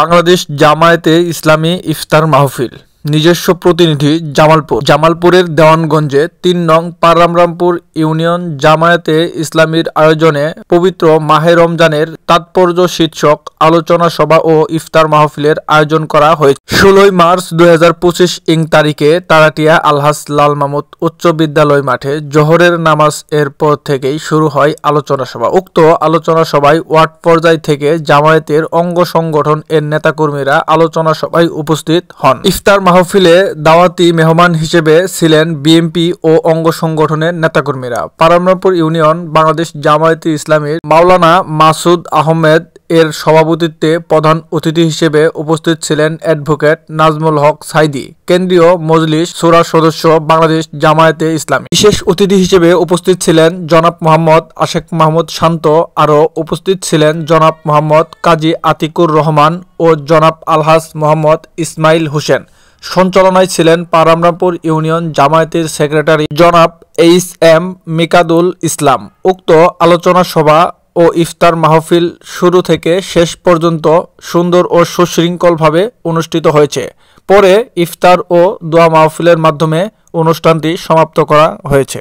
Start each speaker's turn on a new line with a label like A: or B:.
A: বাংলাদেশ জামায়াতে ইসলামী ইফতার মাহফিল। নিজস্ব প্রতিনিধি জামালপুরের দেওয়ানগঞ্জে ৩ নং পাররামপুর ইউনিয়ন জামায়াতে ইসলামীর আয়োজনে পবিত্র মাহে রমজানের তাৎপর্য শীর্ষক আলোচনা সভা ও ইফতার মাহফিলের আয়োজন করা হয়েছে। ১৬ মার্চ ২০২৫ তারিখে তারাটিয়া আলহাজ লাল মামুদ উচ্চ বিদ্যালয় মাঠে জোহরের নামাজ এর পর থেকেই শুরু হয় আলোচনা সভা। উক্ত আলোচনা সভায় ওয়ার্ড পর্যায় থেকে জামায়াতের অঙ্গ সংগঠন এর নেতাকর্মীরা আলোচনা সভায় উপস্থিত হন। ইফতার মাহফিলে দাওয়াতি মেহমান হিসেবে ছিলেন বিএনপি ও অঙ্গ সংগঠনের নেতাকর্মীরা। পাররামপুর ইউনিয়ন বাংলাদেশ জামায়াতে ইসলামীর মাওলানা মাসুদ আহমেদ এর সভাপতিত্বে প্রধান অতিথি হিসেবে উপস্থিত ছিলেন অ্যাডভোকেট নাজমুল হক সাইদি, কেন্দ্রীয় মজলিস শূরা সদস্য বাংলাদেশ জামায়াতে ইসলামী। বিশেষ অতিথি হিসেবে উপস্থিত ছিলেন জনাব মোহাম্মদ আশেক মাহমুদ শান্ত। আরও উপস্থিত ছিলেন জনাব মোহাম্মদ কাজী আতিকুর রহমান ও জনাব আলহাজ মোহাম্মদ ইসমাইল হোসেন। সঞ্চালনায় ছিলেন পাররামপুর ইউনিয়ন জামায়াতের সেক্রেটারি জনাব এইচ এম মিকাদুল ইসলাম। উক্ত আলোচনা সভা ও ইফতার মাহফিল শুরু থেকে শেষ পর্যন্ত সুন্দর ও সুশৃঙ্খলভাবে অনুষ্ঠিত হয়েছে। পরে ইফতার ও দোয়া মাহফিলের মাধ্যমে অনুষ্ঠানটি সমাপ্ত করা হয়েছে।